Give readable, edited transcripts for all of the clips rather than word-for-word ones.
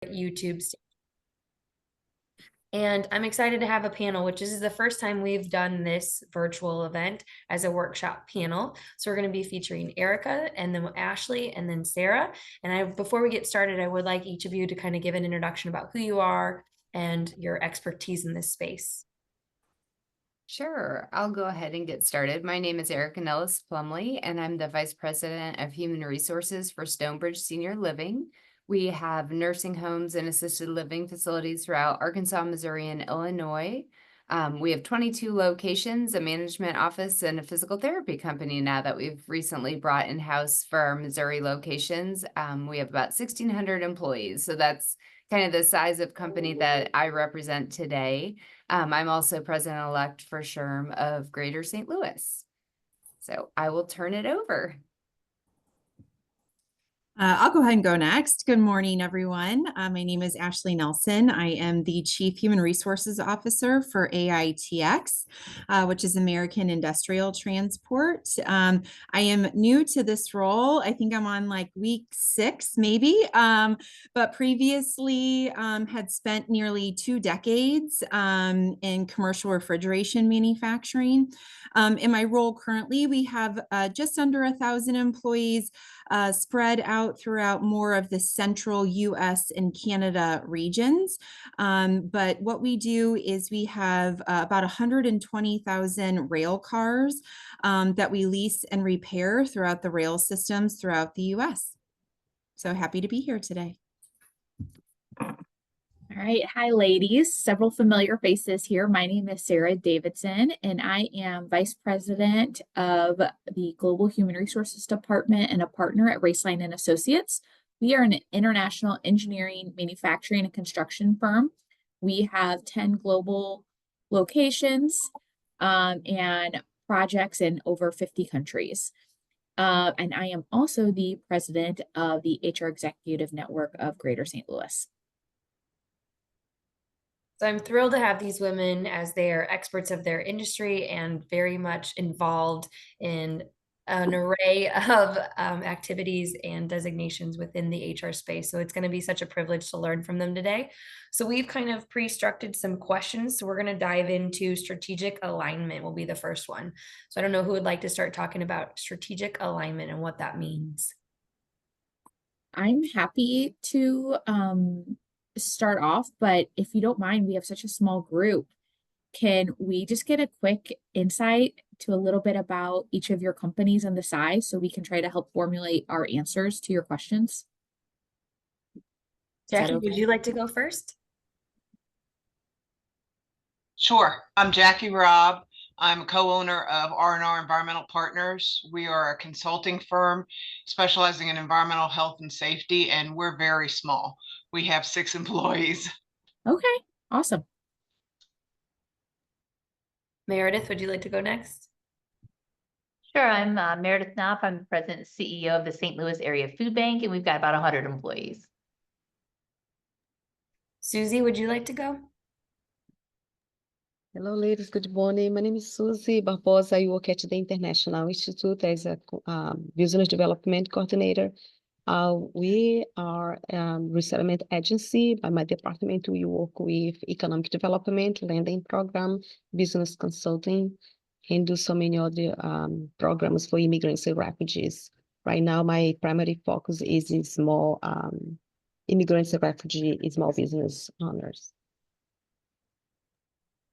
YouTube. And I'm excited to have a panel, which is the first time we've done this virtual event as a workshop panel. So we're going to be featuring Erika and then Ashley and then Sarah. And before we get started, I would like each of you to kind of give an introduction about who you are and your expertise in this space. Sure, I'll go ahead and get started. My name is Erika Nilles Plumlee, and I'm the Vice President of Human Resources for Stonebridge Senior Living. We have nursing homes and assisted living facilities throughout Arkansas, Missouri, and Illinois. We have 22 locations, a management office, and a physical therapy company now that we've recently brought in-house for our Missouri locations. We have about 1,600 employees, so that's kind of the size of company that I represent today. I'm also president-elect for SHRM of Greater St. Louis. So I will turn it over. I'll go ahead and go next. Good morning, everyone. My name is Ashley Nelson. I am the Chief Human Resources Officer for AITX, which is American Industrial Transport. I am new to this role. I think I'm on like week 6, maybe, but previously had spent nearly 2 decades in commercial refrigeration manufacturing. In my role currently, we have just under 1,000 employees spread out throughout more of the central US and Canada regions. But what we do is we have about 120,000 rail cars that we lease and repair throughout the rail systems throughout the US. So happy to be here today. All right. Hi, ladies. Several familiar faces here. My name is Sarah Davidson, and I am Vice President of the Global Human Resources Department and a partner at Raceline and Associates. We are an international engineering, manufacturing, and construction firm. We have 10 global locations and projects in over 50 countries. And I am also the president of the HR Executive Network of Greater St. Louis. So I'm thrilled to have these women as they are experts of their industry and very much involved in an array of activities and designations within the HR space. So it's going to be such a privilege to learn from them today. So we've kind of pre-structured some questions. So we're going to dive into strategic alignment will be the first one. So I don't know who would like to start talking about strategic alignment and what that means. I'm happy to start off, but if you don't mind, we have such a small group. Can we just get a quick insight to a little bit about each of your companies and the size so we can try to help formulate our answers to your questions? Jackie, would you like to go first? Sure. I'm Jackie Robb. I'm a co-owner of R&R Environmental Partners. We are a consulting firm specializing in environmental health and safety, and we're very small. We have 6 employees. Okay, awesome. Meredith, would you like to go next? Sure, I'm Meredith Knopf. I'm the president and CEO of the St. Louis Area Food Bank, and we've got about 100 employees. Susie, would you like to go? Hello, ladies. Good morning. My name is Susie Barbosa. I work at the International Institute as a business development coordinator. We are a resettlement agency. By my department, we work with economic development, lending program, business consulting, and do so many other programs for immigrants and refugees. Right now, my primary focus is in small immigrants and refugee small business owners.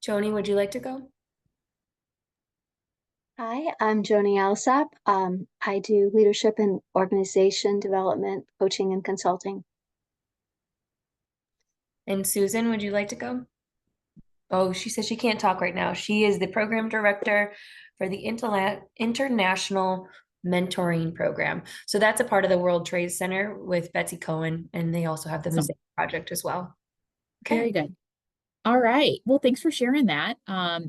Joni, would you like to go? Hi, I'm Joni Alsop. I do leadership and organization development, coaching, and consulting. And Susan, would you like to go? Oh, she says she can't talk right now. She is the program director for the International Mentoring Program. So that's a part of the World Trade Center with Betsy Cohen, and they also have the Mosaic Project as well. Okay. Very good. All right. Well, thanks for sharing that.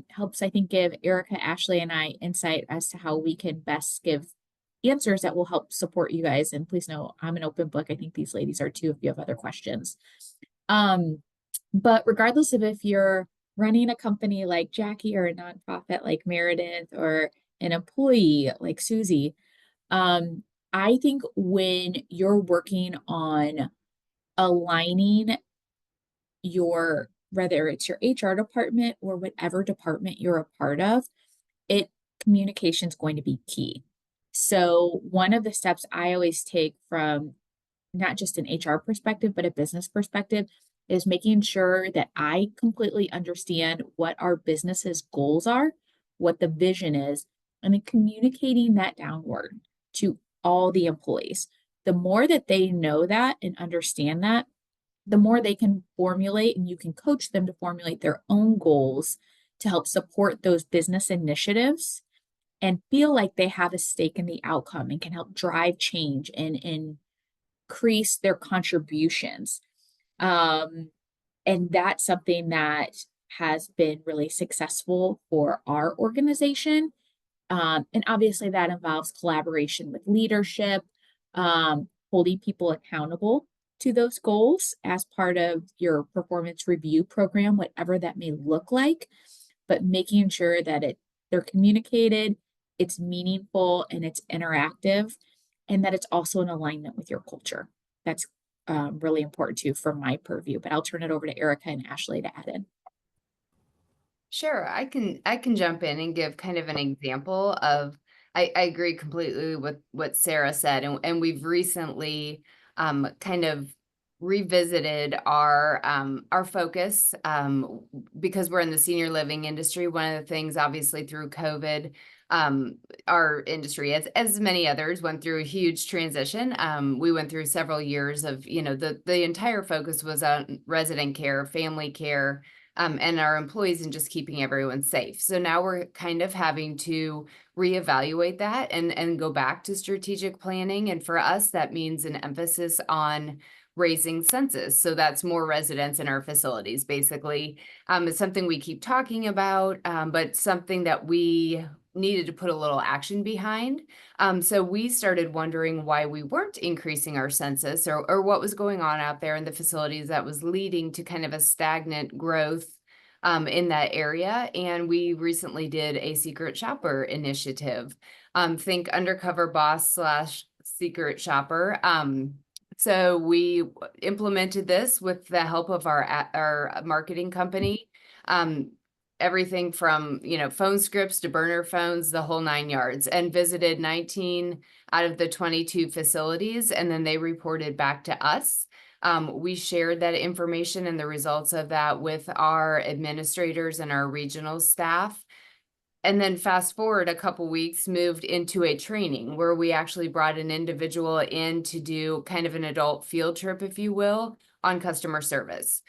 Helps, I think, give Erika, Ashley, and I insight as to how we can best give answers that will help support you guys. And please know, I'm an open book. I think these ladies are too, if you have other questions. But regardless of if you're running a company like Jackie or a nonprofit like Meredith or an employee like Susie, I think when you're working on aligning your, whether it's your HR department or whatever department you're a part of, communication is going to be key. So one of the steps I always take from not just an HR perspective, but a business perspective is making sure that I completely understand what our business's goals are, what the vision is, and then communicating that downward to all the employees. The more that they know that and understand that, the more they can formulate, and you can coach them to formulate their own goals to help support those business initiatives and feel like they have a stake in the outcome and can help drive change and increase their contributions. And that's something that has been really successful for our organization. And obviously that involves collaboration with leadership, holding people accountable to those goals as part of your performance review program, whatever that may look like, but making sure that they're communicated, it's meaningful, and it's interactive, and that it's also in alignment with your culture. That's really important too from my purview, but I'll turn it over to Erika and Ashley to add in. Sure, I can jump in and give kind of an example of, I agree completely with what Sarah said, and we've recently kind of revisited our focus because we're in the senior living industry. One of the things, obviously, through COVID, our industry, as many others, went through a huge transition. We went through several years of, the entire focus was on resident care, family care, and our employees, and just keeping everyone safe. So now we're kind of having to reevaluate that and go back to strategic planning. And for us, that means an emphasis on raising census. So that's more residents in our facilities, basically. It's something we keep talking about, but something that we needed to put a little action behind. So we started wondering why we weren't increasing our census, or what was going on out there in the facilities that was leading to kind of a stagnant growth in that area. And we recently did a secret shopper initiative. Think undercover boss / secret shopper. So we implemented this with the help of our marketing company. Everything from, phone scripts to burner phones, the whole 9 yards, and visited 19 out of the 22 facilities. And then they reported back to us. We shared that information and the results of that with our administrators and our regional staff. And then fast forward a couple weeks, moved into a training where we actually brought an individual in to do kind of an adult field trip, if you will, on customer service.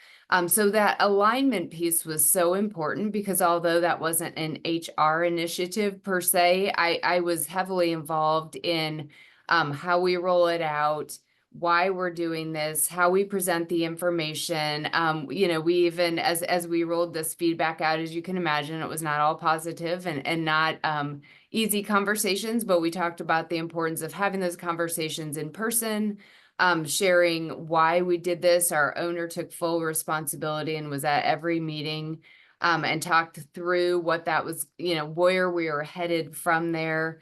So that alignment piece was so important, because although that wasn't an HR initiative per se, I was heavily involved in how we roll it out, why we're doing this, how we present the information. We even, as we rolled this feedback out, as you can imagine, it was not all positive and not easy conversations, but we talked about the importance of having those conversations in person, sharing why we did this. Our owner took full responsibility and was at every meeting, and talked through what that was, where we were headed from there.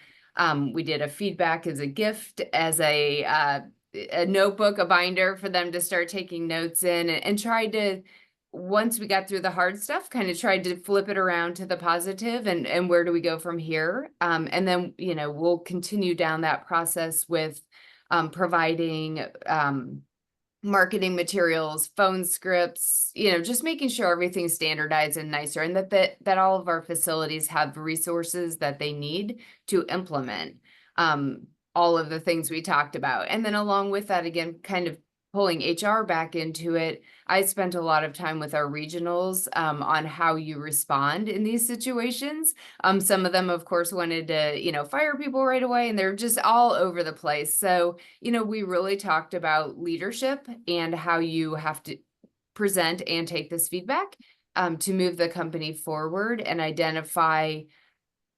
We did a feedback as a gift, as a notebook, a binder for them to start taking notes in, and tried to, once we got through the hard stuff, kind of tried to flip it around to the positive, and where do we go from here? And then, we'll continue down that process with providing marketing materials, phone scripts, just making sure everything's standardized and nicer, and that all of our facilities have resources that they need to implement all of the things we talked about. And then along with that, again, kind of pulling HR back into it, I spent a lot of time with our regionals on how you respond in these situations. Some of them, of course, wanted to, fire people right away, and they're just all over the place. So, we really talked about leadership and how you have to present and take this feedback to move the company forward and identify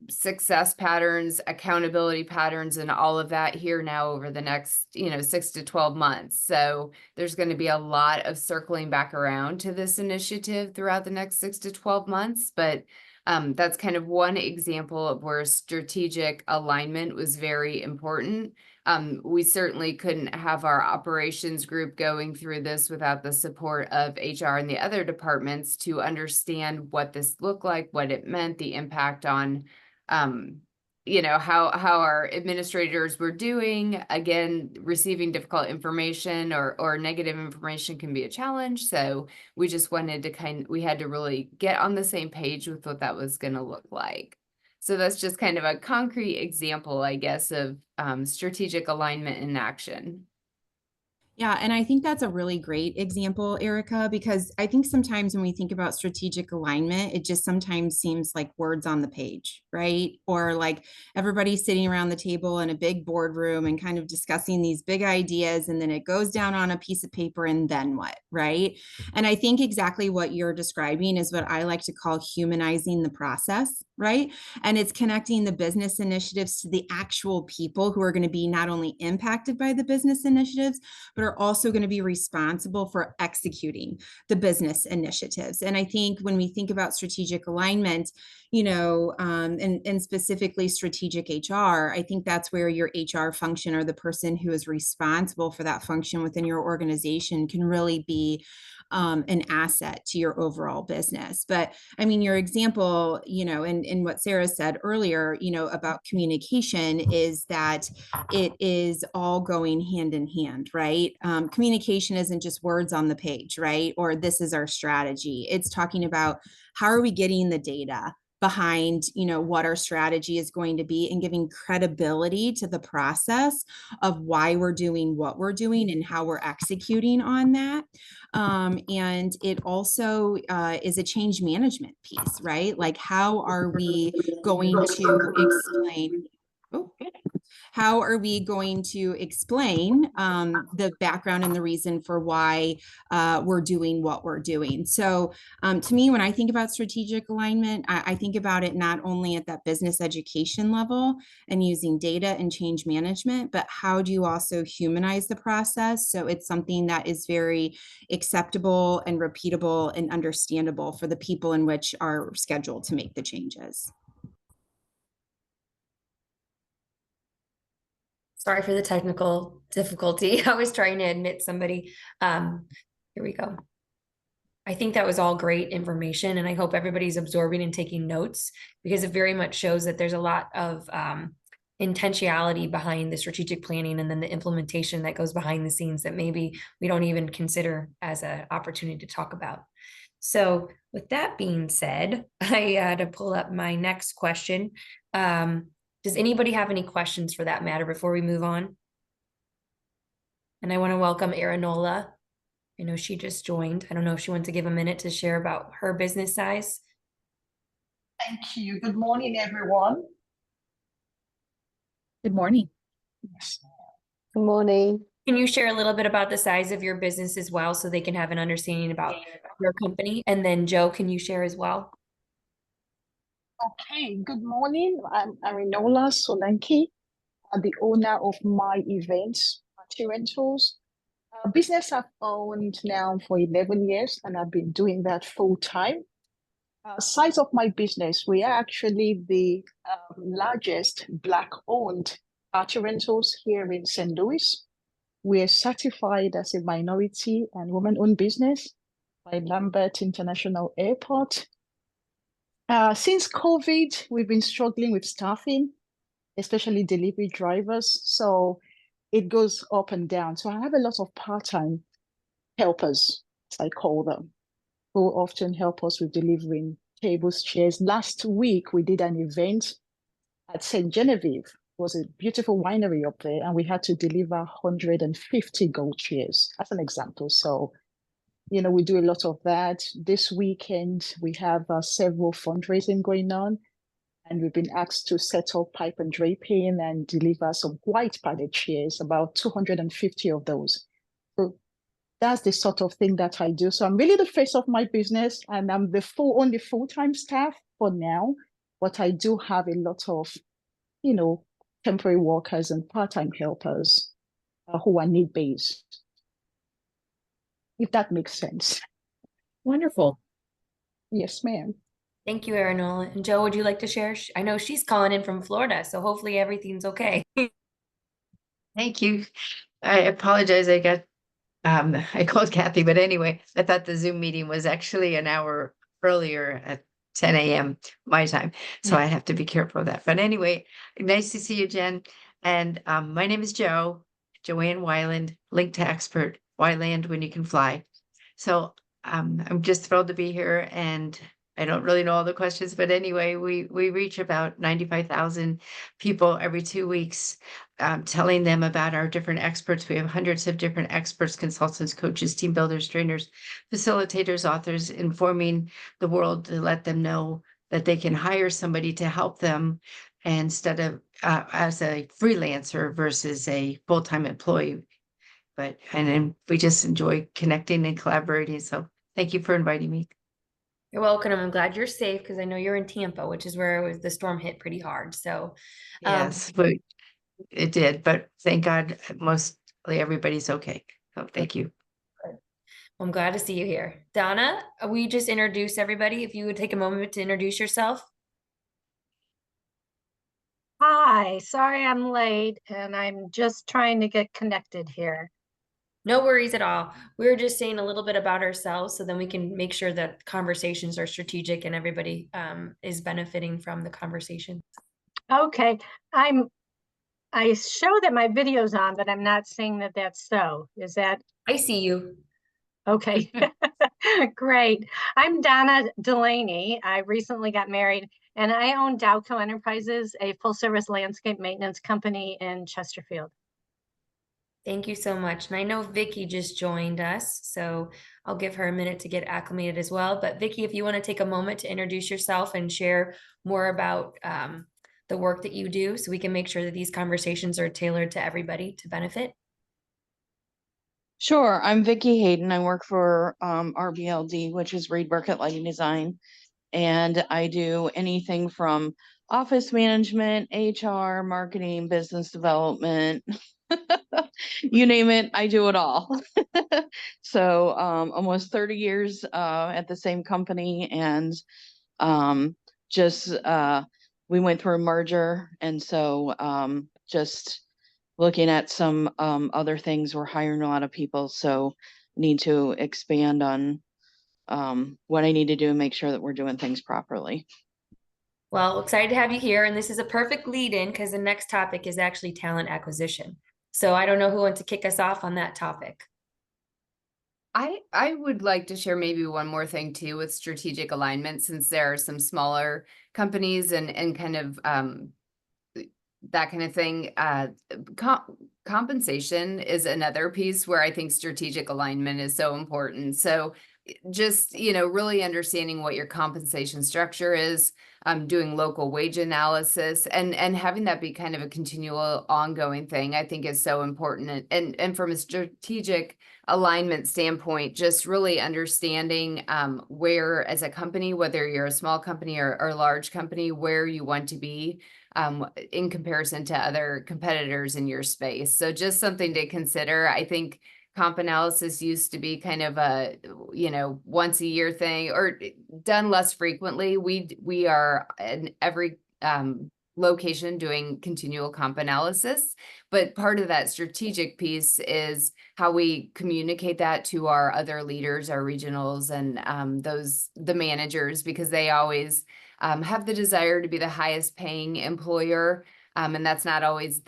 success patterns, accountability patterns, and all of that here now over the next, 6 to 12 months. So there's going to be a lot of circling back around to this initiative throughout the next 6 to 12 months. But that's kind of one example of where strategic alignment was very important. We certainly couldn't have our operations group going through this without the support of HR and the other departments to understand what this looked like, what it meant, the impact on, how our administrators were doing. Again, receiving difficult information or negative information can be a challenge. So we just wanted to we had to really get on the same page with what that was going to look like. So that's just kind of a concrete example, I guess, of strategic alignment in action. Yeah, and I think that's a really great example, Erica, because I think sometimes when we think about strategic alignment, it just sometimes seems like words on the page, right? Or like everybody's sitting around the table in a big boardroom and kind of discussing these big ideas, and then it goes down on a piece of paper, and then what, right? And I think exactly what you're describing is what I like to call humanizing the process, right? And it's connecting the business initiatives to the actual people who are going to be not only impacted by the business initiatives, but are also going to be responsible for executing the business initiatives. And I think when we think about strategic alignment, and specifically strategic HR, I think that's where your HR function or the person who is responsible for that function within your organization can really be an asset to your overall business. But I mean, your example, in what Sarah said earlier, about communication is that it is all going hand in hand, right? Communication isn't just words on the page, right? Or this is our strategy. It's talking about how are we getting the data behind what our strategy is going to be, and giving credibility to the process of why we're doing what we're doing and how we're executing on that. And it also is a change management piece, right? Like, how are we going to explain? Oh, how are we going to explain the background and the reason for why we're doing what we're doing? So to me, when I think about strategic alignment, I think about it not only at that business education level and using data and change management, but how do you also humanize the process so it's something that is very acceptable and repeatable and understandable for the people in which are scheduled to make the changes. Sorry for the technical difficulty. I was trying to admit somebody. Here we go. I think that was all great information, and I hope everybody's absorbing and taking notes, because it very much shows that there's a lot of intentionality behind the strategic planning and then the implementation that goes behind the scenes that maybe we don't even consider as an opportunity to talk about. So with that being said, I had to pull up my next question. Does anybody have any questions for that matter before we move on? And I want to welcome Erika. I know she just joined. I don't know if she wants to give a minute to share about her business size. Thank you. Good morning, everyone. Good morning. Yes. Good morning. Can you share a little bit about the size of your business as well, so they can have an understanding about your company? And then Joe, can you share as well? Okay, good morning. I'm Erika Solanke, the owner of My Events Party Rentals. Business I've owned now for 11 years, and I've been doing that full time. Size of my business, we are actually the largest Black-owned party rentals here in St. Louis. We are certified as a minority and woman-owned business by Lambert International Airport. Since COVID, we've been struggling with staffing, especially delivery drivers. So it goes up and down. So I have a lot of part-time helpers, as I call them, who often help us with delivering tables, chairs. Last week, we did an event at St. Genevieve. It was a beautiful winery up there, and we had to deliver 150 gold chairs, as an example. So, we do a lot of that. This weekend, we have several fundraising going on, and we've been asked to set up pipe and draping and deliver some white padded chairs, about 250 of those. So that's the sort of thing that I do. So I'm really the face of my business, and I'm the only full-time staff for now, but I do have a lot of, temporary workers and part-time helpers who are need-based, if that makes sense. Wonderful. Yes, ma'am. Thank you, Erika. And Joe, would you like to share? I know she's calling in from Florida, so hopefully everything's okay. Thank you. I apologize. I called Kathy, but anyway, I thought the Zoom meeting was actually an hour earlier at 10 a.m. my time. So I have to be careful of that. But anyway, nice to see you, Jen. And my name is Joanne Wyland, Link to Expert, Why Land When You Can Fly. So I'm just thrilled to be here, and I don't really know all the questions, but anyway, we reach about 95,000 people every 2 weeks, telling them about our different experts. We have hundreds of different experts, consultants, coaches, team builders, trainers, facilitators, authors, informing the world to let them know that they can hire somebody to help them instead of as a freelancer versus a full-time employee. And then we just enjoy connecting and collaborating. So thank you for inviting me. You're welcome. I'm glad you're safe because I know you're in Tampa, which is where the storm hit pretty hard. So Yes, but it did, but thank God mostly everybody's okay. So thank you. I'm glad to see you here. Donna, we just introduced everybody. If you would take a moment to introduce yourself. Hi, sorry I'm late and I'm just trying to get connected here. No worries at all. We were just saying a little bit about ourselves so then we can make sure that conversations are strategic and everybody is benefiting from the conversation. Okay, I show that my video's on, but I'm not saying that that's so. Is that? I see you. Okay, great. I'm Donna Delaney. I recently got married and I own Dowco Enterprises, a full service landscape maintenance company in Chesterfield. Thank you so much. And I know Vicky just joined us, so I'll give her a minute to get acclimated as well. But Vicky, if you want to take a moment to introduce yourself and share more about the work that you do so we can make sure that these conversations are tailored to everybody to benefit. Sure. I'm Vicky Hayden. I work for RBLD, which is Reed Burkett Lighting Design. And I do anything from office management, HR, marketing, business development. You name it, I do it all. So almost 30 years at the same company, and just we went through a merger, and so just looking at some other things. We're hiring a lot of people, so need to expand on what I need to do and make sure that we're doing things properly. Well, excited to have you here. And this is a perfect lead in because the next topic is actually talent acquisition. So I don't know who wants to kick us off on that topic. I would like to share maybe one more thing too with strategic alignment, since there are some smaller companies and kind of that kind of thing. Compensation is another piece where I think strategic alignment is so important. So just, really understanding what your compensation structure is, doing local wage analysis and having that be kind of a continual ongoing thing, I think is so important. And from a strategic alignment standpoint, just really understanding where as a company, whether you're a small company or a large company, where you want to be in comparison to other competitors in your space. So just something to consider. I think comp analysis used to be kind of a, once a year thing or done less frequently. We are in every location doing continual comp analysis, but part of that strategic piece is how we communicate that to our other leaders, our regionals, and the managers, because they always have the desire to be the highest paying employer. And that's not always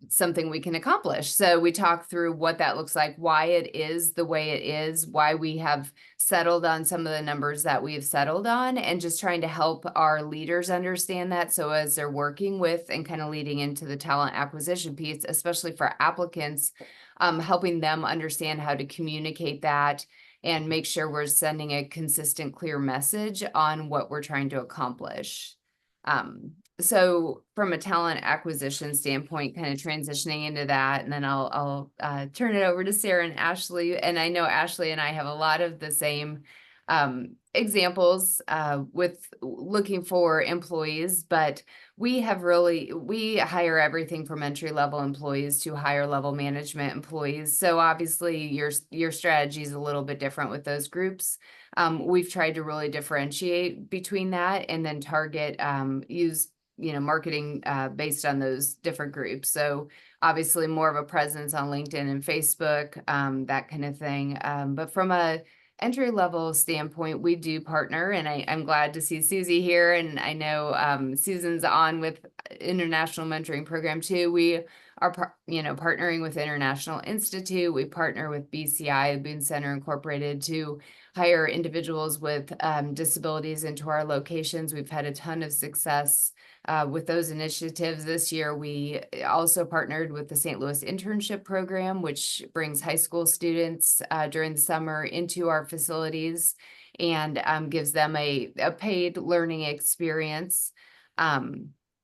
something we can accomplish. So we talk through what that looks like, why it is the way it is, why we have settled on some of the numbers that we've settled on, and just trying to help our leaders understand that. So as they're working with and kind of leading into the talent acquisition piece, especially for applicants, helping them understand how to communicate that and make sure we're sending a consistent, clear message on what we're trying to accomplish. So from a talent acquisition standpoint, kind of transitioning into that, and then I'll turn it over to Sarah and Ashley. And I know Ashley and I have a lot of the same examples with looking for employees, but we hire everything from entry-level employees to higher level management employees. So obviously your strategy is a little bit different with those groups. We've tried to really differentiate between that and then use marketing based on those different groups. So obviously more of a presence on LinkedIn and Facebook, that kind of thing. But from a entry level standpoint, we do partner, and I'm glad to see Susie here. And I know Susan's on with International Mentoring Program too. We are, partnering with International Institute. We partner with BCI, Boone Center Incorporated, to hire individuals with disabilities into our locations. We've had a ton of success with those initiatives. This year, we also partnered with the St. Louis Internship Program, which brings high school students during the summer into our facilities and gives them a paid learning experience.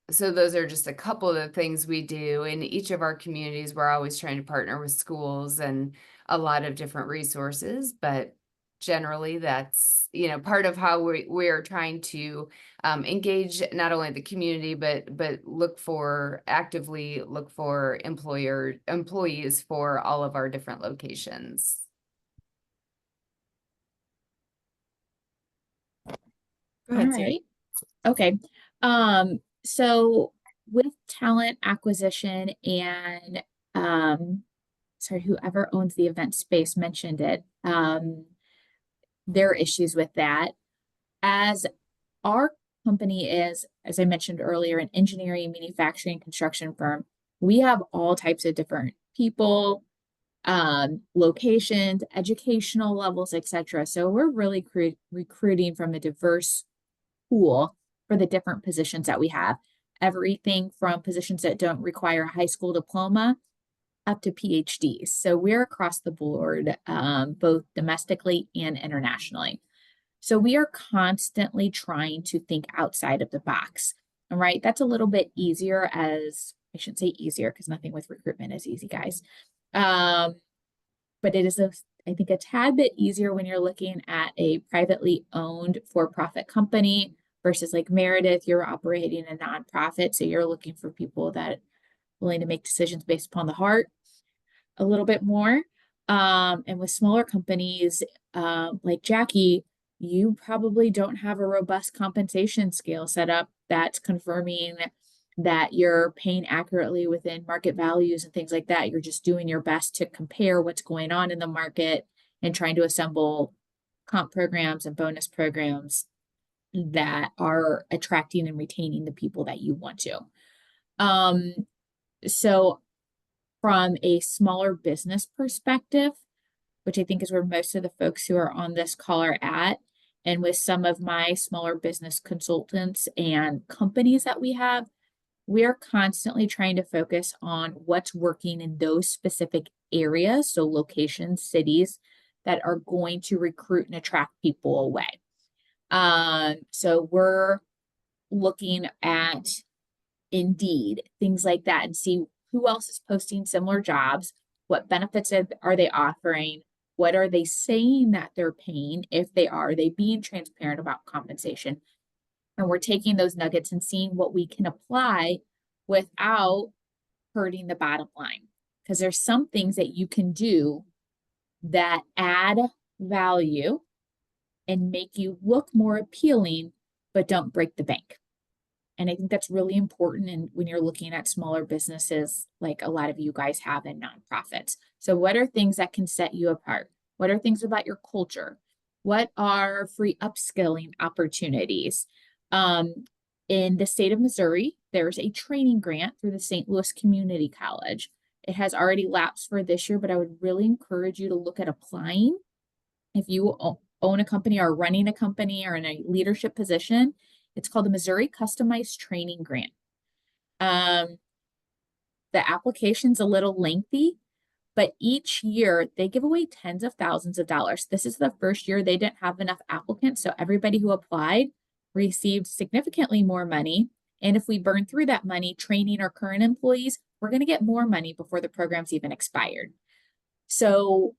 So those are just a couple of the things we do in each of our communities. We're always trying to partner with schools and a lot of different resources, but generally that's, part of how we're trying to engage not only the community, but actively look for employees for all of our different locations. Go ahead, All Sarah. right. Okay. So with talent acquisition and sorry, whoever owns the event space mentioned it. There are issues with that. As our company is, as I mentioned earlier, an engineering, manufacturing, construction firm, we have all types of different people, locations, educational levels, etc. So we're really recruiting from a diverse pool for the different positions that we have. Everything from positions that don't require a high school diploma up to PhDs. So we're across the board, both domestically and internationally. So we are constantly trying to think outside of the box. All right. That's a little bit easier, as I shouldn't say easier because nothing with recruitment is easy, guys. But it is, I think, a tad bit easier when you're looking at a privately owned for-profit company versus like Meredith, you're operating a nonprofit. So you're looking for people that are willing to make decisions based upon the heart a little bit more. And with smaller companies like Jackie, you probably don't have a robust compensation scale set up that's confirming that you're paying accurately within market values and things like that. You're just doing your best to compare what's going on in the market and trying to assemble comp programs and bonus programs that are attracting and retaining the people that you want to. So from a smaller business perspective, which I think is where most of the folks who are on this call are at, and with some of my smaller business consultants and companies that we have, we are constantly trying to focus on what's working in those specific areas, so locations, cities that are going to recruit and attract people away. So we're looking at Indeed, things like that, and see who else is posting similar jobs, what benefits are they offering, what are they saying that they're paying, if they are they being transparent about compensation. And we're taking those nuggets and seeing what we can apply without hurting the bottom line. Because there's some things that you can do that add value and make you look more appealing, but don't break the bank. And I think that's really important. And when you're looking at smaller businesses, like a lot of you guys have in nonprofits. So what are things that can set you apart? What are things about your culture? What are free upskilling opportunities? In the state of Missouri, there's a training grant through the St. Louis Community College. It has already lapsed for this year, but I would really encourage you to look at applying. If you own a company or running a company or in a leadership position, it's called the Missouri Customized Training Grant. The application's a little lengthy, but each year they give away tens of thousands of dollars. This is the first year they didn't have enough applicants, so everybody who applied received significantly more money. And if we burn through that money training our current employees, we're going to get more money before the program's even expired. So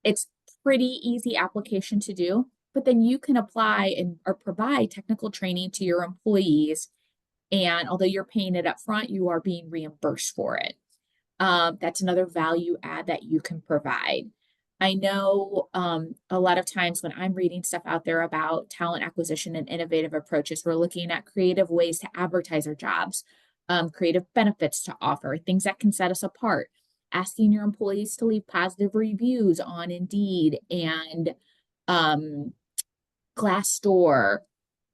it's pretty easy application to do, but then you can apply or provide technical training to your employees. And although you're paying it up front, you are being reimbursed for it. That's another value add that you can provide. I know a lot of times when I'm reading stuff out there about talent acquisition and innovative approaches, we're looking at creative ways to advertise our jobs, creative benefits to offer, things that can set us apart, asking your employees to leave positive reviews on Indeed and Glassdoor,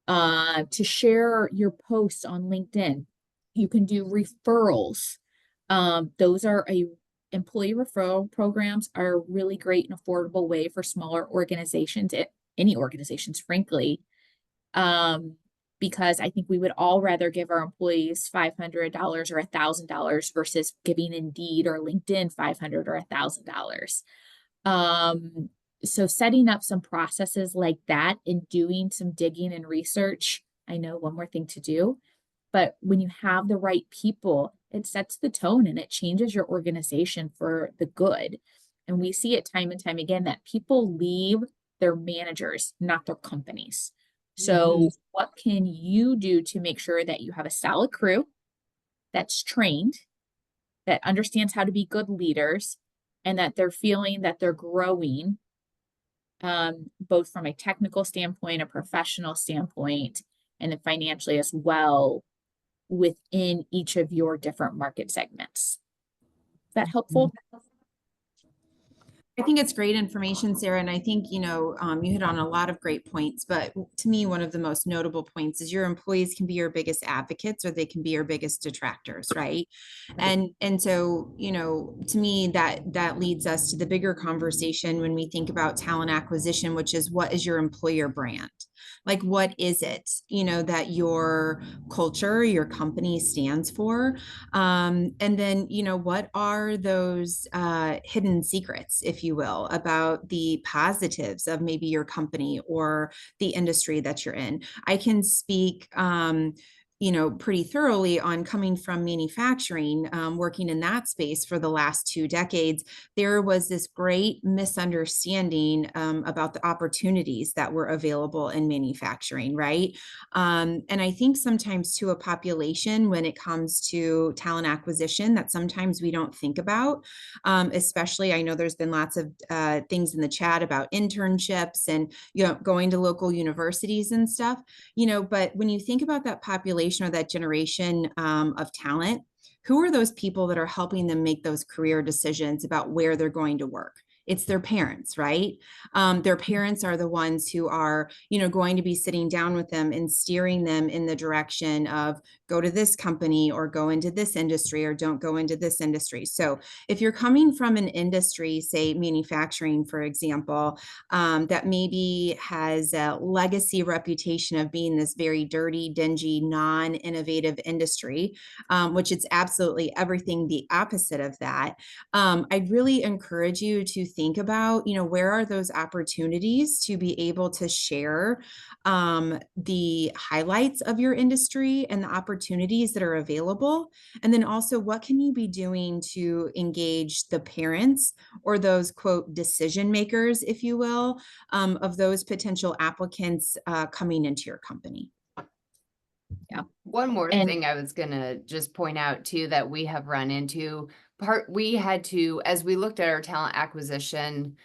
to share your posts on LinkedIn. You can do referrals. Those are employee referral programs are a really great and affordable way for smaller organizations, any organizations, frankly. Because I think we would all rather give our employees $500 or $1,000 versus giving Indeed or LinkedIn $500 or $1,000. So setting up some processes like that and doing some digging and research, I know one more thing to do, but when you have the right people, it sets the tone and it changes your organization for the good. And we see it time and time again that people leave their managers, not their companies. So what can you do to make sure that you have a solid crew that's trained, that understands how to be good leaders, and that they're feeling that they're growing, both from a technical standpoint, a professional standpoint, and then financially as well within each of your different market segments. Is that helpful? I think it's great information, Sarah. And I think, you hit on a lot of great points, but to me, one of the most notable points is your employees can be your biggest advocates or they can be your biggest detractors, right? And so, to me, that leads us to the bigger conversation when we think about talent acquisition, which is what is your employer brand? Like, what is it, that your culture, your company stands for? And then, what are those hidden secrets, if you will, about the positives of maybe your company or the industry that you're in? I can speak pretty thoroughly on coming from manufacturing, working in that space for the last 2 decades. There was this great misunderstanding about the opportunities that were available in manufacturing, right? And I think sometimes to a population, when it comes to talent acquisition, that sometimes we don't think about, especially I know there's been lots of things in the chat about internships and, going to local universities and stuff, but when you think about that population or that generation of talent, who are those people that are helping them make those career decisions about where they're going to work? It's their parents, right? Their parents are the ones who are, going to be sitting down with them and steering them in the direction of go to this company or go into this industry or don't go into this industry. So if you're coming from an industry, say manufacturing, for example, that maybe has a legacy reputation of being this very dirty, dingy, non-innovative industry, which it's absolutely everything the opposite of that. I'd really encourage you to think about, where are those opportunities to be able to share the highlights of your industry and the opportunities that are available. And then also, what can you be doing to engage the parents or those, quote, decision makers, if you will, of those potential applicants coming into your company? Yeah. One more thing I was gonna just point out too, that we have run into we had to, as we looked at our talent acquisition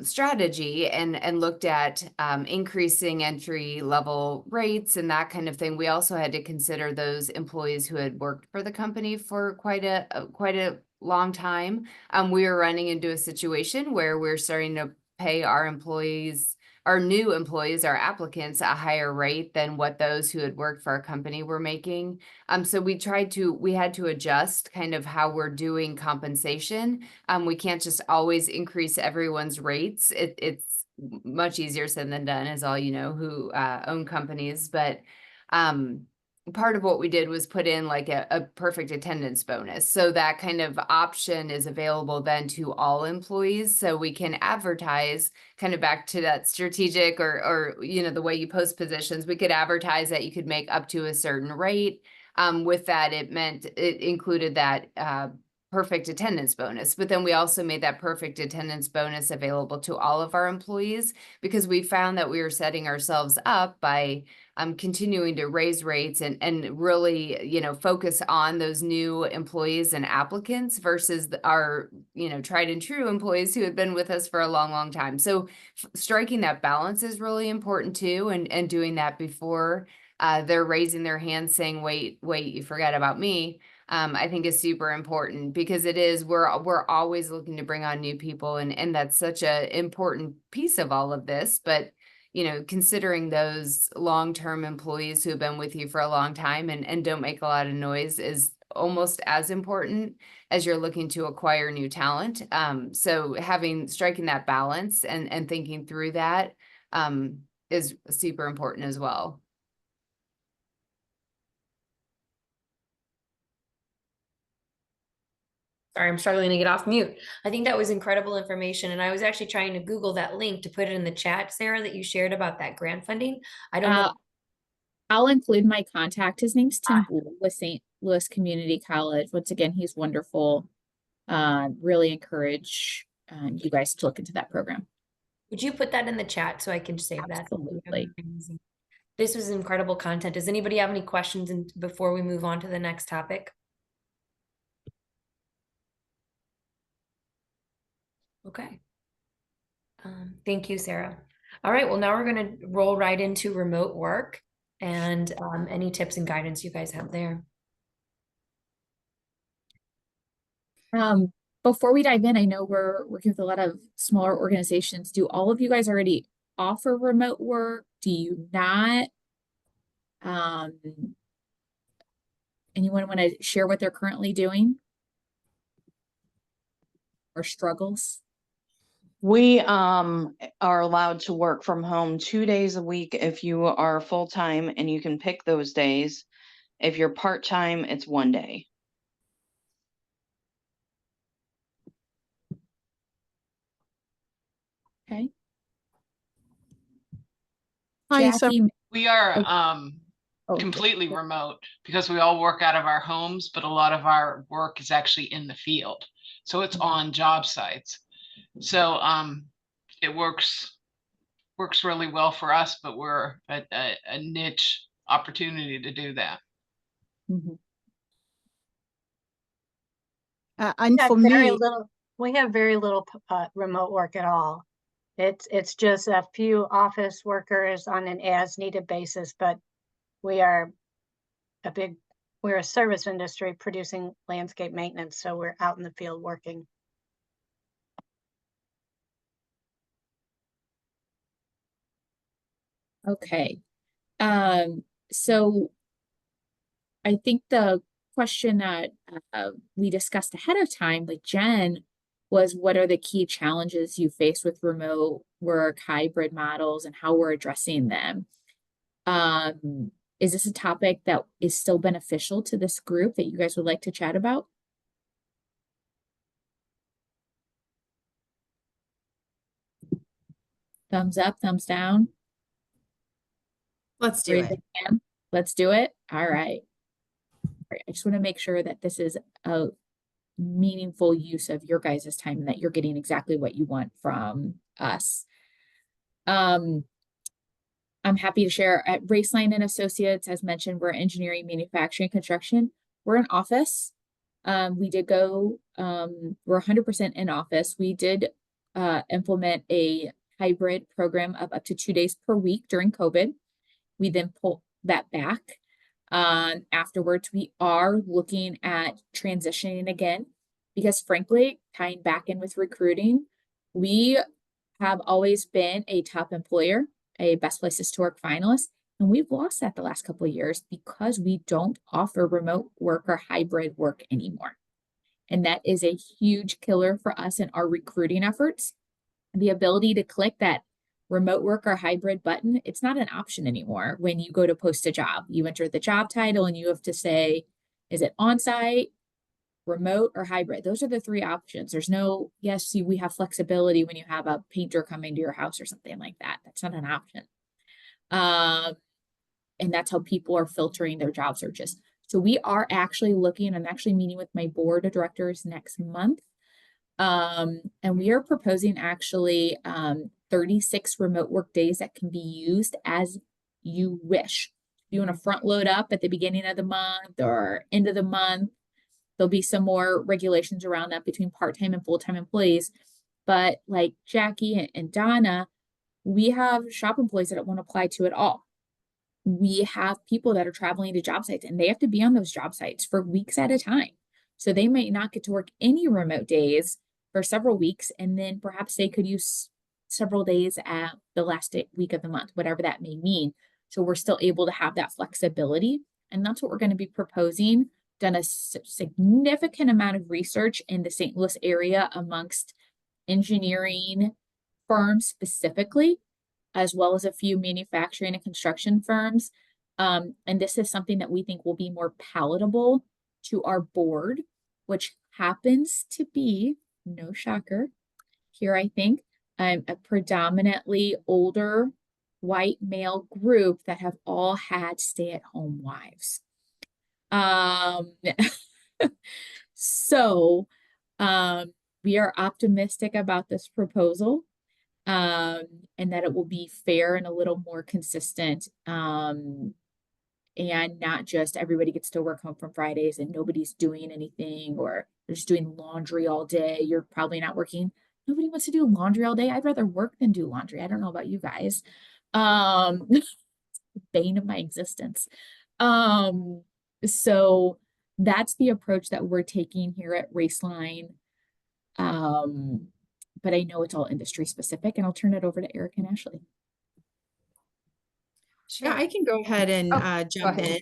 strategy and looked at increasing entry level rates and that kind of thing, we also had to consider those employees who had worked for the company for quite a long time. We were running into a situation where we're starting to pay our employees, our new employees, our applicants, a higher rate than what those who had worked for our company were making. So we had to adjust kind of how we're doing compensation. We can't just always increase everyone's rates. It's much easier said than done, as all who own companies. But part of what we did was put in like a perfect attendance bonus. So that kind of option is available then to all employees. So we can advertise kind of back to that strategic or the way you post positions, we could advertise that you could make up to a certain rate. With that, it included that perfect attendance bonus. But then we also made that perfect attendance bonus available to all of our employees, because we found that we were setting ourselves up by continuing to raise rates and really, you know, focus on those new employees and applicants versus our, you know, tried and true employees who had been with us for a long, long time. So striking that balance is really important too, and doing that before they're raising their hands saying, wait, you forgot about me. I think is super important, because it is, we're always looking to bring on new people, and that's such a important piece of all of this. But, you know, considering those long-term employees who have been with you for a long time and don't make a lot of noise is almost as important as you're looking to acquire new talent. So striking that balance and thinking through that is super important as well. Sorry, I'm struggling to get off mute. I think that was incredible information. And I was actually trying to Google that link to put it in the chat, Sarah, that you shared about that grant funding. I don't know. I'll include my contact. His name's Tim Boole with St. Louis Community College. Once again, he's wonderful. Really encourage you guys to look into that program. Would you put that in the chat so I can save that? Absolutely. This was incredible content. Does anybody have any questions before we move on to the next topic? Okay. Thank you, Sarah. All right, well, now we're going to roll right into remote work and any tips and guidance you guys have there. Before we dive in, I know we're working with a lot of smaller organizations. Do all of you guys already offer remote work? Do you not? Anyone want to share what they're currently doing or struggles? We are allowed to work from home 2 days a week if you are full-time, and you can pick those days. If you're part-time, it's 1 day. Okay. Hi, Jackie, We are oh, completely remote because we all work out of our homes, but a lot of our work is actually in the field. So it's on job sites. So it works really well for us, but we're a niche opportunity to do that. mm-hmm. And for me, we have very little remote work at all. It's just a few office workers on an as needed basis, but we're a service industry producing landscape maintenance, so we're out in the field working. Okay. So I think the question that we discussed ahead of time with Jen was, what are the key challenges you face with remote work, hybrid models, and how we're addressing them? Is this a topic that is still beneficial to this group that you guys would like to chat about? Thumbs up, thumbs down. Let's do it. Let's do it. All right. I just want to make sure that this is a meaningful use of your guys' time and that you're getting exactly what you want from us. I'm happy to share at Raceline and Associates, as mentioned, we're engineering, manufacturing, construction. We're an office. We did go, we're 100% in office. We did implement a hybrid program of up to 2 days per week during COVID. We then pulled that back. Afterwards, we are looking at transitioning again, because frankly, tying back in with recruiting, we have always been a top employer, a best places to work finalist, and we've lost that the last couple of years because we don't offer remote work or hybrid work anymore. And that is a huge killer for us in our recruiting efforts. The ability to click that remote work or hybrid button, it's not an option anymore. When you go to post a job, you enter the job title and you have to say, is it on-site, remote, or hybrid? Those are the three options. There's no, yes, see, we have flexibility when you have a painter coming to your house or something like that. That's not an option. And that's how people are filtering their job searches. So we are actually looking, I'm actually meeting with my board of directors next month. And we are proposing actually 36 remote work days that can be used as you wish. If you want to front load up at the beginning of the month or end of the month, there'll be some more regulations around that between part-time and full-time employees. But like Jackie and Donna, we have shop employees that won't apply to it all. We have people that are traveling to job sites and they have to be on those job sites for weeks at a time. So they might not get to work any remote days for several weeks, and then perhaps they could use several days at the last week of the month, whatever that may mean. So we're still able to have that flexibility. And that's what we're going to be proposing. Done a significant amount of research in the St. Louis area amongst engineering firms specifically, as well as a few manufacturing and construction firms. And this is something that we think will be more palatable to our board, which happens to be, no shocker, here I think, a predominantly older white male group that have all had stay-at-home wives. So we are optimistic about this proposal, and that it will be fair and a little more consistent, and not just everybody gets to work home from Fridays and nobody's doing anything, or they're just doing laundry all day. You're probably not working. Nobody wants to do laundry all day. I'd rather work than do laundry. I don't know about you guys. Bane of my existence. So that's the approach that we're taking here at Raceline. But I know it's all industry specific, and I'll turn it over to Erika and Ashley. Yeah, I can go ahead and jump in.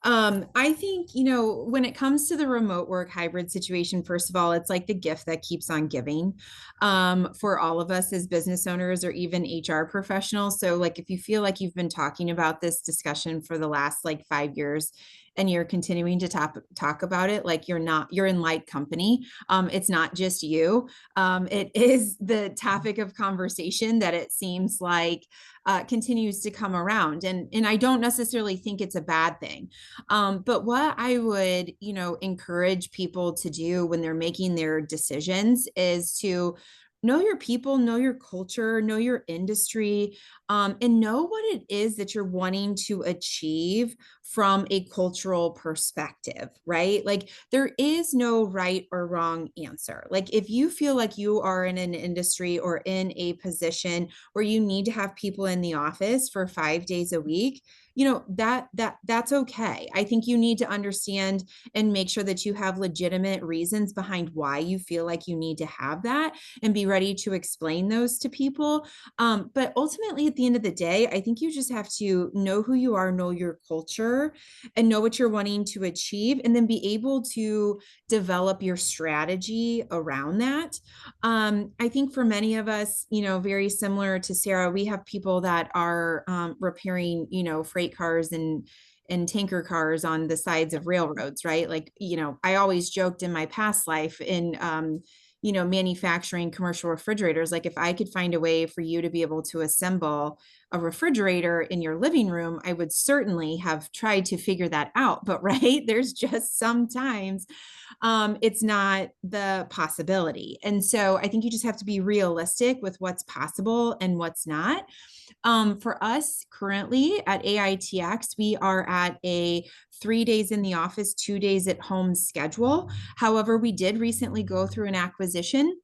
I think, when it comes to the remote work hybrid situation, first of all, it's like the gift that keeps on giving for all of us as business owners or even HR professionals. So like, if you feel like you've been talking about this discussion for the last like 5 years and you're continuing to talk about it, like you're in light company. It's not just you. It is the topic of conversation that it seems like continues to come around. And I don't necessarily think it's a bad thing. But what I would, encourage people to do when they're making their decisions is to know your people, know your culture, know your industry, and know what it is that you're wanting to achieve from a cultural perspective, right? Like there is no right or wrong answer. Like if you feel like you are in an industry or in a position where you need to have people in the office for 5 days a week, that's okay. I think you need to understand and make sure that you have legitimate reasons behind why you feel like you need to have that and be ready to explain those to people. But ultimately, at the end of the day, I think you just have to know who you are, know your culture, and know what you're wanting to achieve, and then be able to develop your strategy around that. I think for many of us, very similar to Sarah, we have people that are repairing, freight cars and tanker cars on the sides of railroads, right? Like, I always joked in my past life in, manufacturing commercial refrigerators. Like if I could find a way for you to be able to assemble a refrigerator in your living room, I would certainly have tried to figure that out. But right, there's just sometimes it's not the possibility. And so I think you just have to be realistic with what's possible and what's not. For us currently at AITX, we are at a 3 days in the office, 2 days at home schedule. However, we did recently go through an acquisition.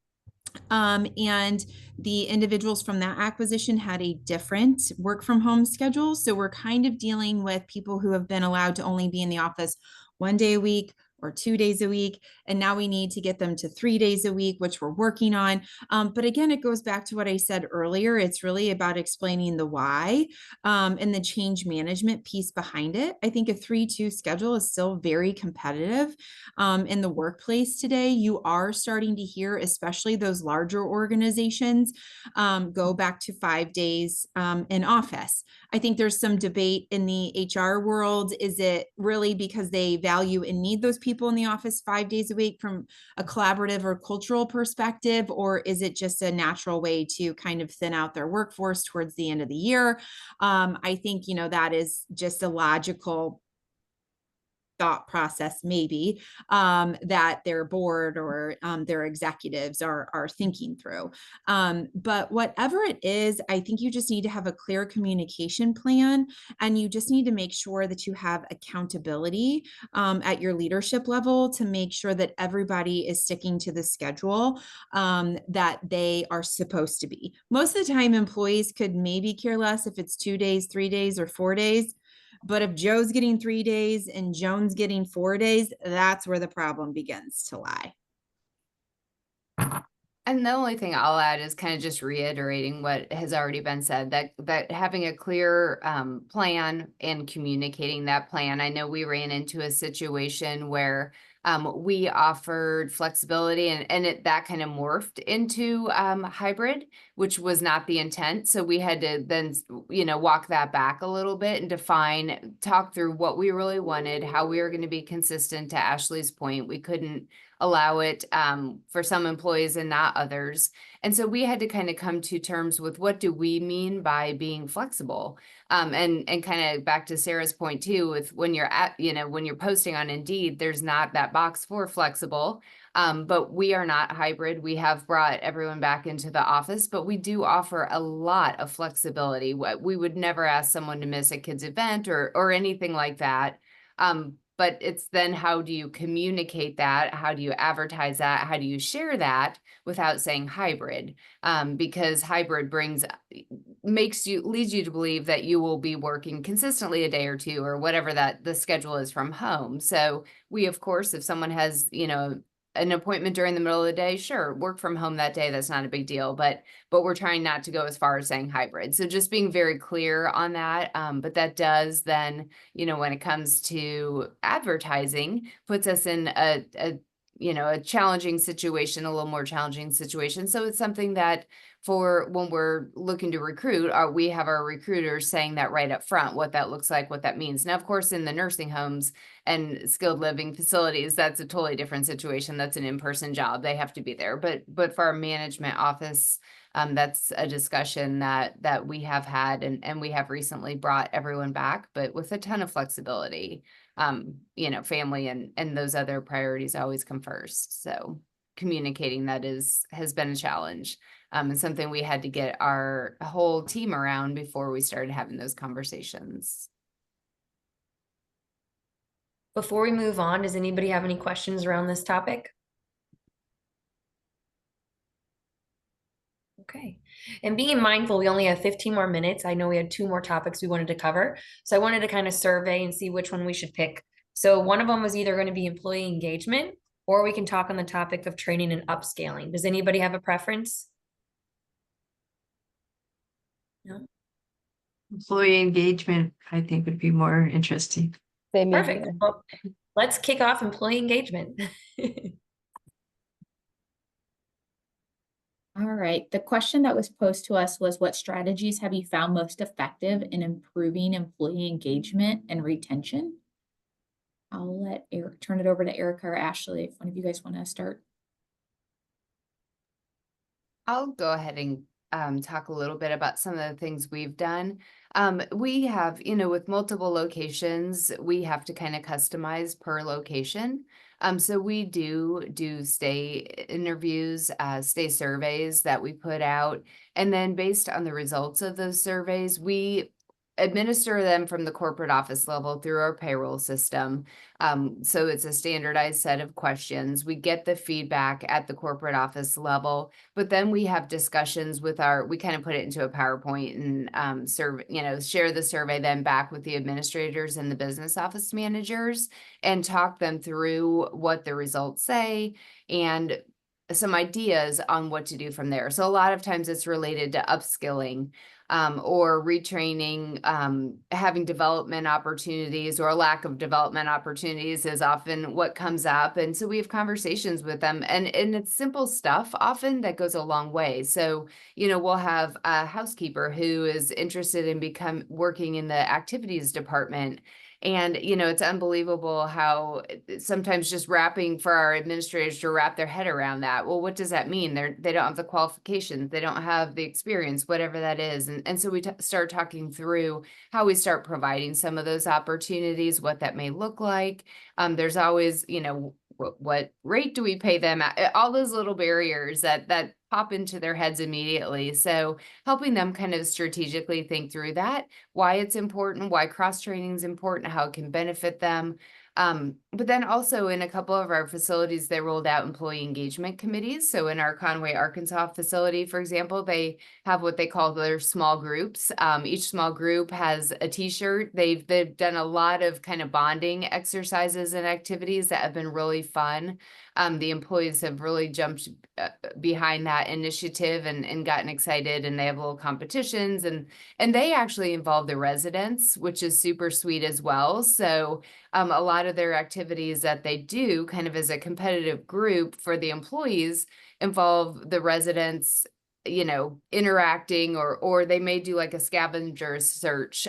And the individuals from that acquisition had a different work from home schedule. So we're kind of dealing with people who have been allowed to only be in the office 1 day a week or 2 days a week. And now we need to get them to 3 days a week, which we're working on. But again, it goes back to what I said earlier. It's really about explaining the why and the change management piece behind it. I think a 3-2 schedule is still very competitive in the workplace today. You are starting to hear, especially those larger organizations, go back to 5 days in office. I think there's some debate in the HR world. Is it really because they value and need those people in the office 5 days a week from a collaborative or cultural perspective, or is it just a natural way to kind of thin out their workforce towards the end of the year? I think, that is just a logical thought process maybe that their board or their executives are thinking through. But whatever it is, I think you just need to have a clear communication plan, and you just need to make sure that you have accountability at your leadership level to make sure that everybody is sticking to the schedule that they are supposed to be. Most of the time, employees could maybe care less if it's 2 days, 3 days, or 4 days. But if Joe's getting 3 days and Joan's getting 4 days, that's where the problem begins to lie. And the only thing I'll add is kind of just reiterating what has already been said, that having a clear plan and communicating that plan. I know we ran into a situation where we offered flexibility, and that kind of morphed into hybrid, which was not the intent. So we had to then, walk that back a little bit and talk through what we really wanted, how we were going to be consistent. To Ashley's point, we couldn't allow it for some employees and not others. And so we had to kind of come to terms with, what do we mean by being flexible? And kind of back to Sarah's point too, with when you're posting on Indeed, there's not that box for flexible. But we are not hybrid. We have brought everyone back into the office, but we do offer a lot of flexibility. We would never ask someone to miss a kid's event or anything like that. But it's then, how do you communicate that? How do you advertise that? How do you share that without saying hybrid? Because hybrid leads you to believe that you will be working consistently a day or two, or whatever that the schedule is from home. So we, of course, if someone has, an appointment during the middle of the day, sure, work from home that day. That's not a big deal, but we're trying not to go as far as saying hybrid. So just being very clear on that. But that does then, when it comes to advertising, puts us in a challenging situation, a little more challenging situation. So it's something that, for when we're looking to recruit, we have our recruiters saying that right up front, what that looks like, what that means. Now, of course, in the nursing homes and skilled living facilities, that's a totally different situation. That's an in-person job. They have to be there. But for our management office, that's a discussion that we have had, and we have recently brought everyone back, but with a ton of flexibility. Family and those other priorities always come first. So communicating that has been a challenge, and something we had to get our whole team around before we started having those conversations. Before we move on, does anybody have any questions around this topic? Okay. And being mindful, we only have 15 more minutes. I know we had 2 more topics we wanted to cover. So I wanted to kind of survey and see which one we should pick. So one of them was either going to be employee engagement, or we can talk on the topic of training and upscaling. Does anybody have a preference? No? Employee engagement, I think, would be more interesting. Perfect. Well, let's kick off employee engagement. All right. The question that was posed to us was, what strategies have you found most effective in improving employee engagement and retention? I'll turn it over to Erika or Ashley if one of you guys want to start. I'll go ahead and talk a little bit about some of the things we've done. We have, with multiple locations, we have to kind of customize per location. So we do stay interviews, stay surveys that we put out. And then based on the results of those surveys, we administer them from the corporate office level through our payroll system. So it's a standardized set of questions. We get the feedback at the corporate office level, but then we have discussions with we kind of put it into a PowerPoint and share the survey then back with the administrators and the business office managers and talk them through what the results say and some ideas on what to do from there. So a lot of times it's related to upskilling, or retraining, having development opportunities or a lack of development opportunities is often what comes up. And so we have conversations with them, and it's simple stuff often that goes a long way. So, we'll have a housekeeper who is interested in working in the activities department. And, it's unbelievable how sometimes just wrapping for our administrators to wrap their head around that. Well, what does that mean? They don't have the qualifications, they don't have the experience, whatever that is. And so we start talking through how we start providing some of those opportunities, what that may look like. There's always, what rate do we pay them at? All those little barriers that pop into their heads immediately. So helping them kind of strategically think through that, why it's important, why cross-training is important, how it can benefit them. But then also in a couple of our facilities, they rolled out employee engagement committees. So in our Conway, Arkansas facility, for example, they have what they call their small groups. Each small group has a t-shirt. They've done a lot of kind of bonding exercises and activities that have been really fun. The employees have really jumped behind that initiative and gotten excited, and they have little competitions, and they actually involve the residents, which is super sweet as well. So a lot of their activities that they do kind of as a competitive group for the employees involve the residents, interacting, or they may do like a scavenger search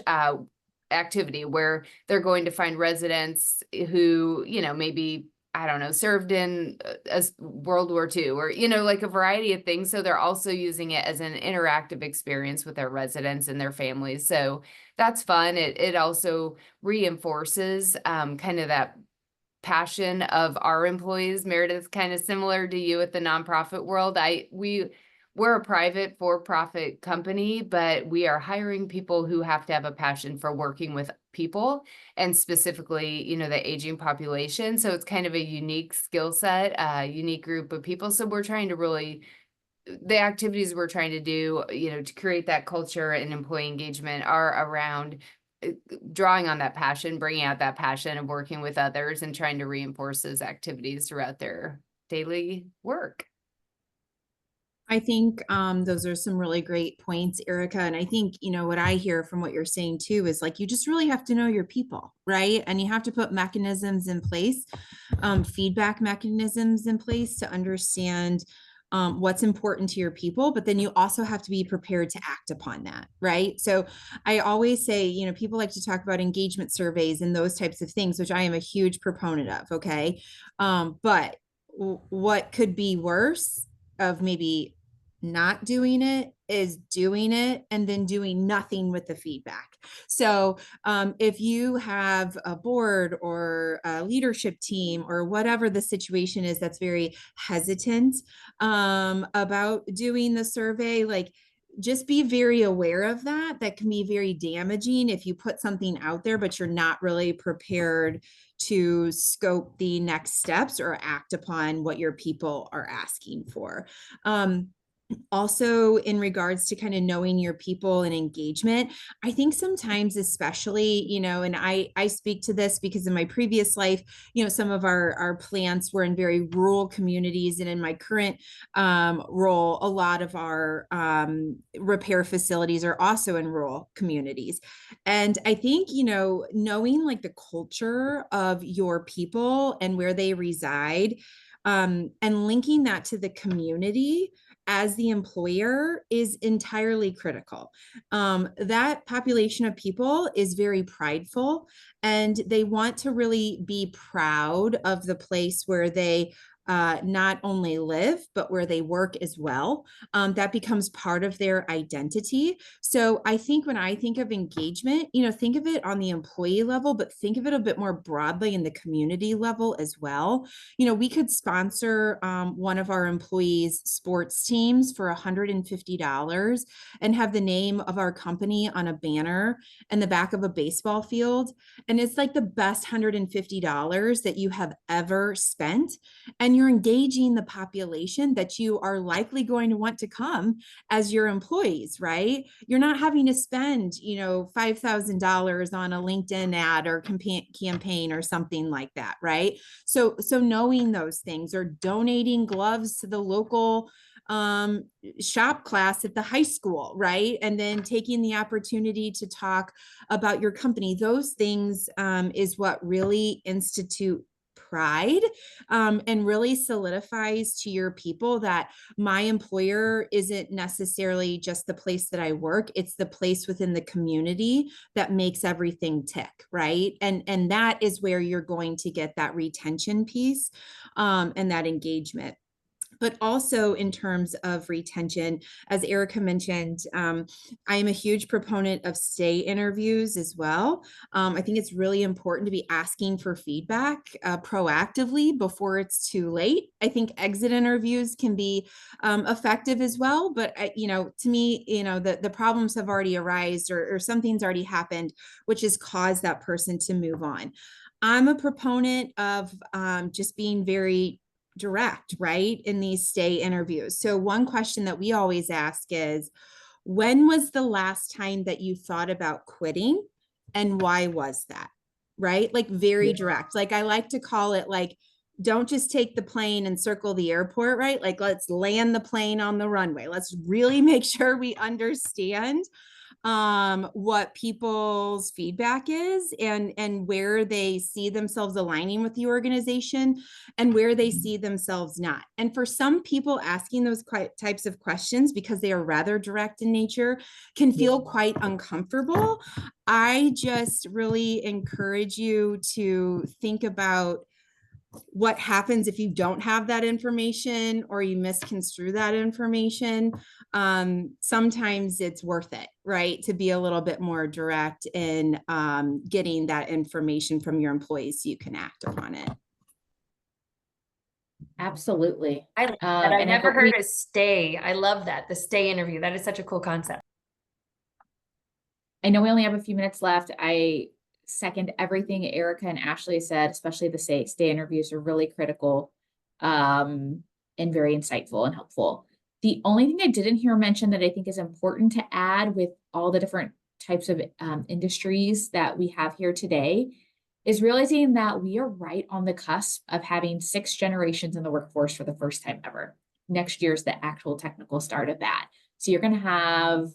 activity where they're going to find residents who, maybe, I don't know, served in World War II, or, like a variety of things. So they're also using it as an interactive experience with their residents and their families. So that's fun. It also reinforces kind of that passion of our employees. Meredith, kind of similar to you at the nonprofit world. We're a private for-profit company, but we are hiring people who have to have a passion for working with people, and specifically, the aging population. So it's kind of a unique skill set, a unique group of people. So we're trying to really, the activities we're trying to do, to create that culture and employee engagement are around drawing on that passion, bringing out that passion of working with others and trying to reinforce those activities throughout their daily work. I think those are some really great points, Erika. And I think, what I hear from what you're saying too is like, you just really have to know your people, right? And you have to put mechanisms in place, feedback mechanisms in place to understand what's important to your people, but then you also have to be prepared to act upon that, right? So I always say, people like to talk about engagement surveys and those types of things, which I am a huge proponent of, okay? But what could be worse of maybe not doing it is doing it and then doing nothing with the feedback. So if you have a board or a leadership team or whatever the situation is that's very hesitant about doing the survey, like, just be very aware of that. That can be very damaging if you put something out there, but you're not really prepared to scope the next steps or act upon what your people are asking for. Also, in regards to kind of knowing your people and engagement, I think sometimes, especially, and I speak to this because in my previous life, some of our plants were in very rural communities, and in my current role, a lot of our repair facilities are also in rural communities. And I think, knowing like the culture of your people and where they reside, and linking that to the community as the employer is entirely critical. That population of people is very prideful, and they want to really be proud of the place where they not only live, but where they work as well. That becomes part of their identity. So I think when I think of engagement, think of it on the employee level, but think of it a bit more broadly in the community level as well. We could sponsor one of our employees' sports teams for $150 and have the name of our company on a banner in the back of a baseball field. And it's like the best $150 that you have ever spent. And you're engaging the population that you are likely going to want to come as your employees, right? You're not having to spend, $5,000 on a LinkedIn ad or campaign or something like that, right? So knowing those things, or donating gloves to the local shop class at the high school, right? And then taking the opportunity to talk about your company. Those things is what really institute pride, and really solidifies to your people that my employer isn't necessarily just the place that I work, it's the place within the community that makes everything tick, right? And that is where you're going to get that retention piece, and that engagement. But also in terms of retention, as Erika mentioned, I am a huge proponent of stay interviews as well. I think it's really important to be asking for feedback proactively before it's too late. I think exit interviews can be effective as well, but to me, the problems have already arisen, or something's already happened, which has caused that person to move on. I'm a proponent of just being very direct, right, in these stay interviews. So one question that we always ask is, when was the last time that you thought about quitting, and why was that? Right? Like very direct. Like I like to call it like, don't just take the plane and circle the airport, right? Like let's land the plane on the runway. Let's really make sure we understand what people's feedback is, and where they see themselves aligning with the organization, and where they see themselves not. And for some people, asking those types of questions, because they are rather direct in nature, can feel quite uncomfortable. I just really encourage you to think about what happens if you don't have that information, or you misconstrue that information. Sometimes it's worth it, right, to be a little bit more direct in getting that information from your employees so you can act upon it. Absolutely. I love that. I've never heard of stay. I love that. The stay interview. That is such a cool concept. I know we only have a few minutes left. I second everything Erika and Ashley said, especially the stay interviews are really critical, and very insightful and helpful. The only thing I didn't hear mentioned that I think is important to add with all the different types of industries that we have here today is realizing that we are right on the cusp of having 6 generations in the workforce for the first time ever. Next year's the actual technical start of that. So you're going to have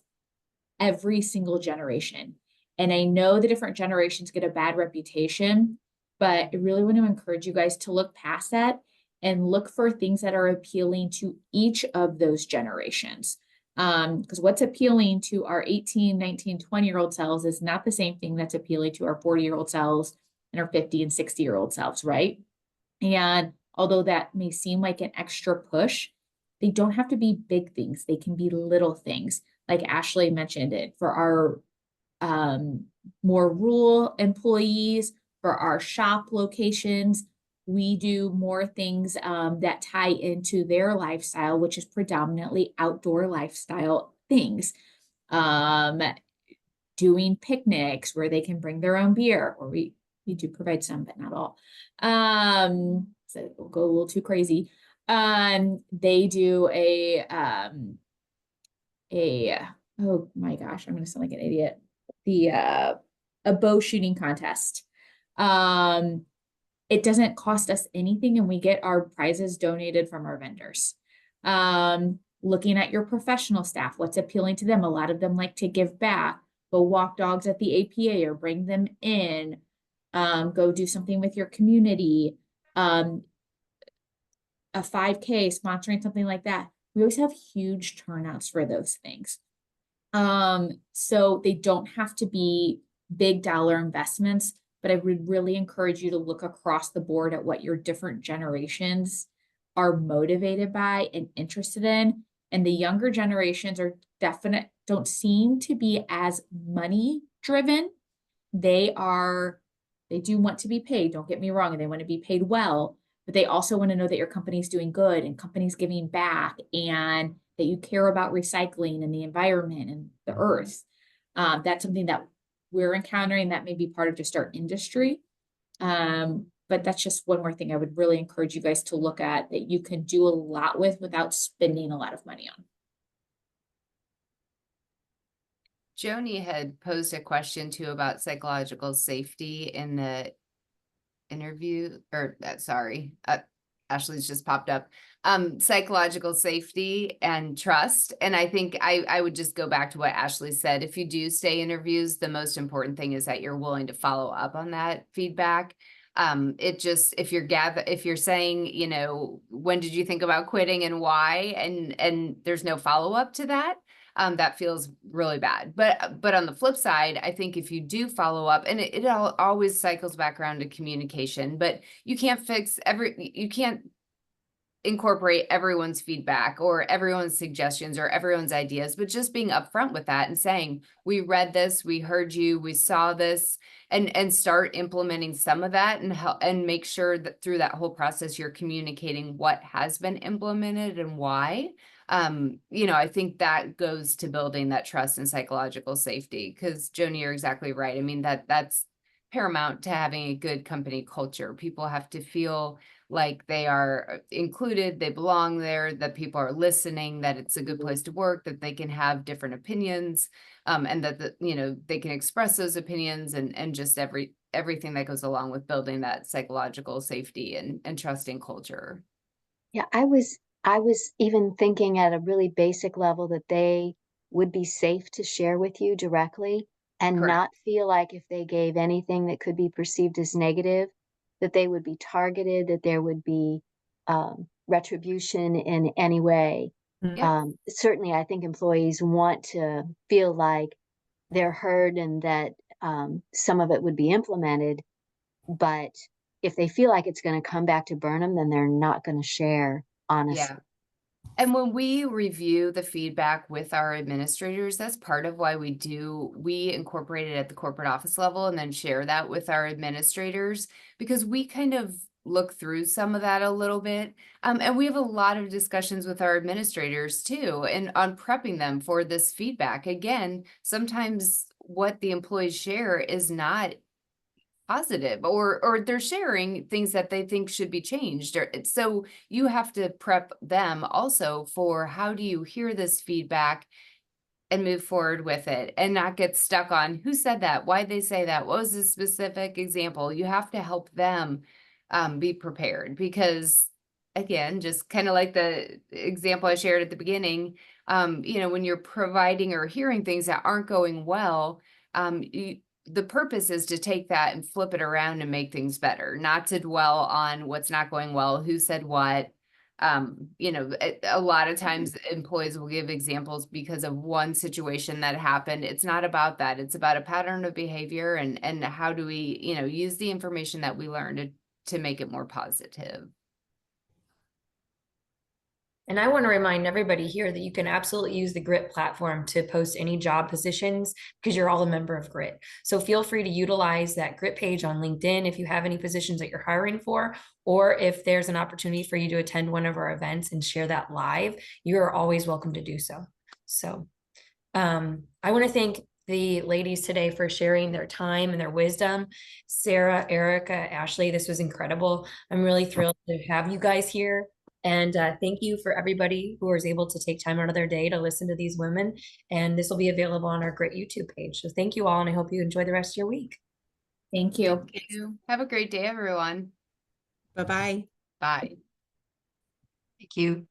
every single generation. And I know the different generations get a bad reputation, but I really want to encourage you guys to look past that and look for things that are appealing to each of those generations. Because what's appealing to our 18, 19, 20-year-old selves is not the same thing that's appealing to our 40-year-old selves and our 50 and 60-year-old selves, right? And although that may seem like an extra push, they don't have to be big things. They can be little things. Like Ashley mentioned it, for our more rural employees, for our shop locations, we do more things that tie into their lifestyle, which is predominantly outdoor lifestyle things. Doing picnics where they can bring their own beer, or we do provide some, but not all. So we'll go a little too crazy. They do oh my gosh, I'm gonna sound like an idiot. A bow shooting contest. It doesn't cost us anything, and we get our prizes donated from our vendors. Looking at your professional staff, what's appealing to them? A lot of them like to give back, go walk dogs at the APA or bring them in, go do something with your community, a 5K, sponsoring something like that. We always have huge turnouts for those things. So they don't have to be big dollar investments, but I would really encourage you to look across the board at what your different generations are motivated by and interested in. And the younger generations don't seem to be as money driven. They do want to be paid, don't get me wrong, and they want to be paid well, but they also want to know that your company's doing good and company's giving back, and that you care about recycling and the environment and the earth. That's something that we're encountering that may be part of just our industry. But that's just one more thing I would really encourage you guys to look at, that you can do a lot with without spending a lot of money on. Joni had posed a question too about psychological safety in the interview, or Ashley's just popped up. Psychological safety and trust. And I think I would just go back to what Ashley said. If you do stay interviews, the most important thing is that you're willing to follow up on that feedback. It just, if you're saying, you know, when did you think about quitting and why, and there's no follow-up to that, that feels really bad. But on the flip side, I think if you do follow up, and it always cycles back around to communication, but you can't you can't incorporate everyone's feedback or everyone's suggestions or everyone's ideas, but just being upfront with that and saying, we read this, we heard you, we saw this, and start implementing some of that, and help, and make sure that through that whole process, you're communicating what has been implemented and why. You know, I think that goes to building that trust and psychological safety, because Joni, you're exactly right. I mean, that's paramount to having a good company culture. People have to feel like they are included, they belong there, that people are listening, that it's a good place to work, that they can have different opinions, and that you know, they can express those opinions, and just everything that goes along with building that psychological safety and trusting culture. Yeah, I was even thinking at a really basic level that they would be safe to share with you directly and Correct. not feel like if they gave anything that could be perceived as negative, that they would be targeted, that there would be retribution in any way. Yeah. Certainly, I think employees want to feel like they're heard and that some of it would be implemented, but if they feel like it's going to come back to burn them, then they're not going to share honestly. Yeah. And when we review the feedback with our administrators, that's part of why we incorporate it at the corporate office level and then share that with our administrators, because we kind of look through some of that a little bit. And we have a lot of discussions with our administrators too, and on prepping them for this feedback. Again, sometimes what the employees share is not positive, or they're sharing things that they think should be changed, or so you have to prep them also for how do you hear this feedback and move forward with it, and not get stuck on who said that, why'd they say that, what was the specific example. You have to help them be prepared, because again, just kind of like the example I shared at the beginning, you know, when you're providing or hearing things that aren't going well, the purpose is to take that and flip it around and make things better, not to dwell on what's not going well, who said what. You know, a lot of times employees will give examples because of one situation that happened. It's not about that. It's about a pattern of behavior, and how do we, you know, use the information that we learned to make it more positive. And I want to remind everybody here that you can absolutely use the G.R.I.T platform to post any job positions, because you're all a member of G.R.I.T. So feel free to utilize that G.R.I.T page on LinkedIn if you have any positions that you're hiring for, or if there's an opportunity for you to attend one of our events and share that live, you're always welcome to do so. So I want to thank the ladies today for sharing their time and their wisdom. Sarah, Erika, Ashley, this was incredible. I'm really thrilled to have you guys here. And thank you for everybody who was able to take time out of their day to listen to these women. And this will be available on our G.R.I.T YouTube page. So thank you all, and I hope you enjoy the rest of your week. Thank you. Thank you. Have a great day, everyone. Bye-bye. Bye. Thank you.